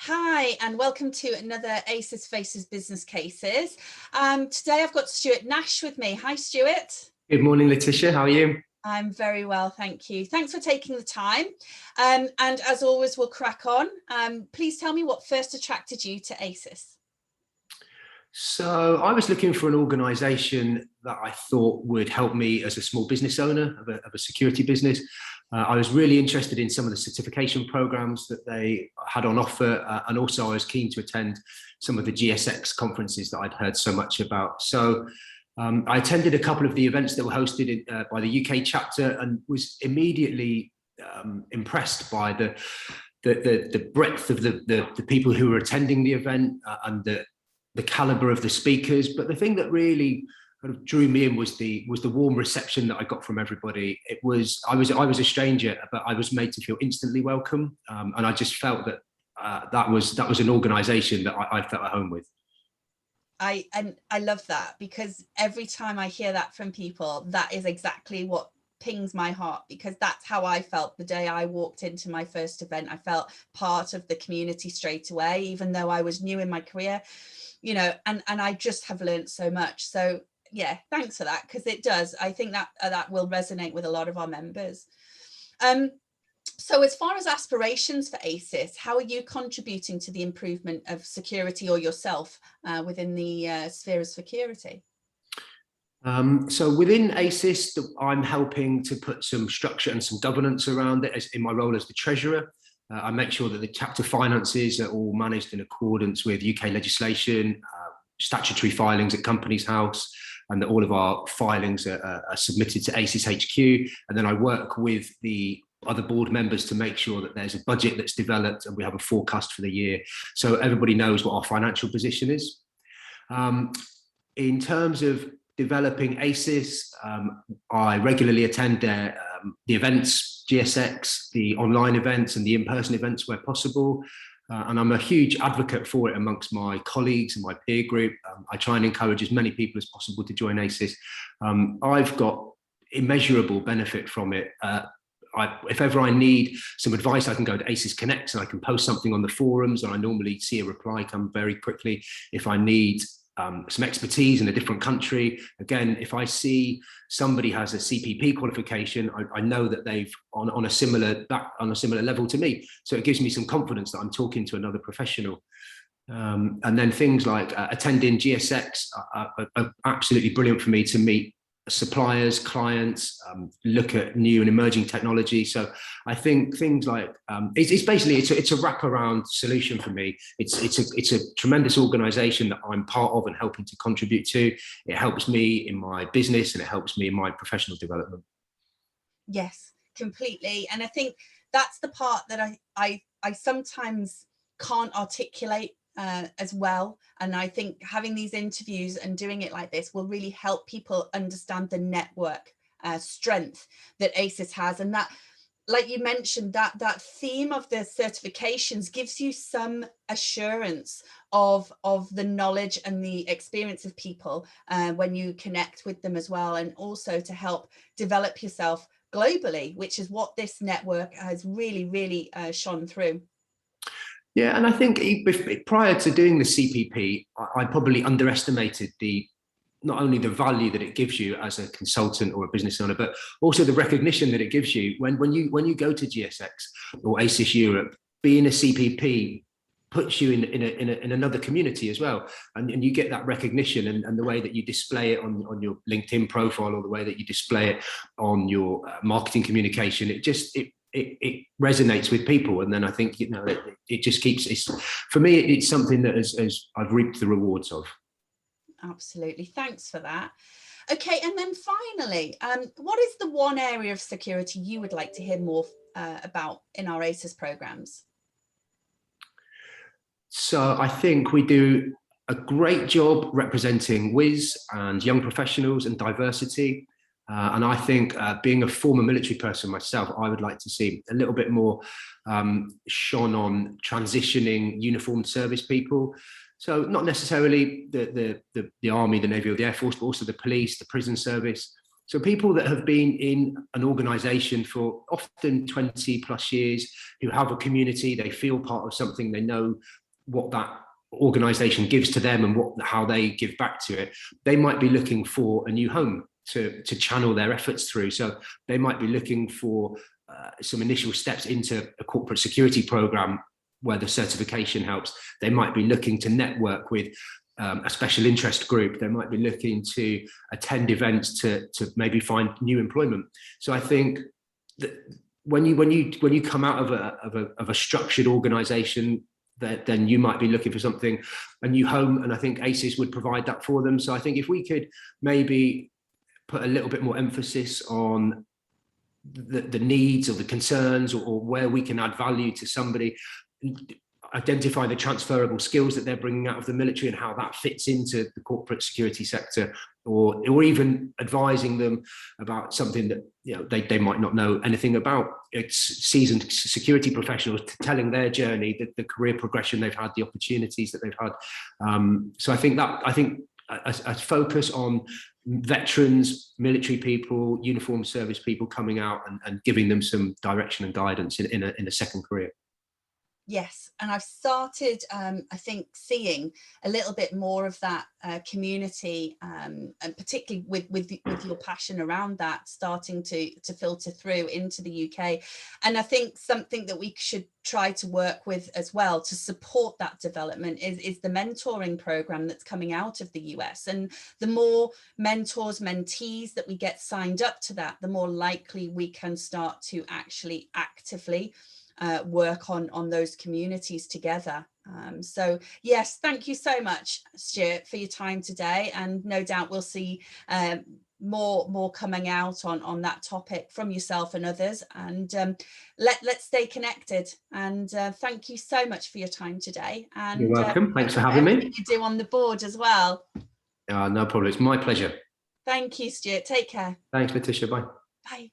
Hi, and welcome to another ASIS Faces Business Cases. Today I've got Stuart Nash with me. Hi, Stuart. Good morning, Letitia. How are you? I'm very well, thank you. Thanks for taking the time. And as always, we'll crack on. Please tell me what first attracted you to ASIS. So I was looking for an organisation that I thought would help me as a small business owner of a security business. I was really interested in some of the certification programs that they had on offer, and also I was keen to attend some of the GSX conferences that I'd heard so much about. So I attended a couple of the events that were hosted by the UK chapter and was immediately impressed by the breadth of the people who were attending the event, and the caliber of the speakers. But the thing that really kind of drew me in was the warm reception that I got from everybody. I was a stranger, but I was made to feel instantly welcome, and I just felt that that was an organisation that I felt at home with. I love that, because every time I hear that from people, that is exactly what pings my heart, because that's how I felt the day I walked into my first event. I felt part of the community straight away, even though I was new in my career, you know, and I just have learned so much. So yeah, thanks for that, because it does. I think that that will resonate with a lot of our members. So as far as aspirations for ASIS, how are you contributing to the improvement of security, or yourself within the sphere of security? So within ASIS, I'm helping to put some structure and some governance around it in my role as the treasurer. I make sure that the chapter finances are all managed in accordance with UK legislation, statutory filings at Companies House, and that all of our filings are submitted to ASIS HQ. And then I work with the other board members to make sure that there's a budget that's developed and we have a forecast for the year, so everybody knows what our financial position is. In terms of developing ASIS, I regularly attend the events, GSX, the online events and the in-person events where possible. And I'm a huge advocate for it amongst my colleagues and my peer group. I try and encourage as many people as possible to join ASIS. I've got immeasurable benefit from it. If ever I need some advice, I can go to ASIS Connects and I can post something on the forums, and I normally see a reply come very quickly. If I need some expertise in a different country, again, if I see somebody has a CPP qualification, I know that they've on a similar level to me, so it gives me some confidence that I'm talking to another professional. And then things like attending GSX are absolutely brilliant for me to meet suppliers, clients, look at new and emerging technology. So I think things like it's basically a wraparound solution for me. It's a tremendous organisation that I'm part of and helping to contribute to. It helps me in my business and it helps me in my professional development. Yes, completely. And I think that's the part that I sometimes can't articulate as well. And I think having these interviews and doing it like this will really help people understand the network strength that ASIS has. And that, like you mentioned, that theme of the certifications gives you some assurance of the knowledge and the experience of people when you connect with them as well, and also to help develop yourself globally, which is what this network has really shone through. Yeah, and I think prior to doing the CPP, I probably underestimated not only the value that it gives you as a consultant or a business owner, but also the recognition that it gives you when you go to GSX or ASIS Europe. Being a CPP puts you in another community as well, and you get that recognition, and the way that you display it on your LinkedIn profile, or the way that you display it on your marketing communication, it resonates with people. And then I think, you know, it just keeps, for me, it's something that as I've reaped the rewards of. Absolutely, thanks for that. Okay, and then finally, what is the one area of security you would like to hear more about in our ASIS programs? So I think we do a great job representing WIS and young professionals and diversity. And I think being a former military person myself, I would like to see a little bit more shone on transitioning uniformed service people. So not necessarily the Army, the Navy or the Air Force, but also the police, the prison service. So people that have been in an organisation for often 20 plus years, who have a community, they feel part of something, they know what that organisation gives to them and how they give back to it, they might be looking for a new home to channel their efforts through. So they might be looking for some initial steps into a corporate security program where the certification helps. They might be looking to network with a special interest group. They might be looking to attend events to maybe find new employment. So I think that when you come out of a structured organisation, then you might be looking for something, a new home, and I think ASIS would provide that for them. So I think if we could maybe put a little bit more emphasis on the needs or the concerns, or where we can add value to somebody, identify the transferable skills that they're bringing out of the military and how that fits into the corporate security sector, or even advising them about something that they might not know anything about. It's seasoned security professionals telling their journey, the career progression they've had, the opportunities that they've had. So I think a focus on veterans, military people, uniformed service people coming out and giving them some direction and guidance in a second career. Yes, and I've started, I think, seeing a little bit more of that community, and particularly with your passion around that starting to filter through into the UK. And I think something that we should try to work with as well to support that development is the mentoring program that's coming out of the US. And the more mentors, mentees that we get signed up to that, the more likely we can start to actually actively work on those communities together. So yes, thank you so much, Stuart, for your time today, and no doubt we'll see more coming out on that topic from yourself and others, and let's stay connected. And thank you so much for your time today, and you're welcome. Thanks for having me. You do on the board as well. No problem, it's my pleasure. Thank you, Stuart. Take care. Thanks, Letitia. Bye. Bye.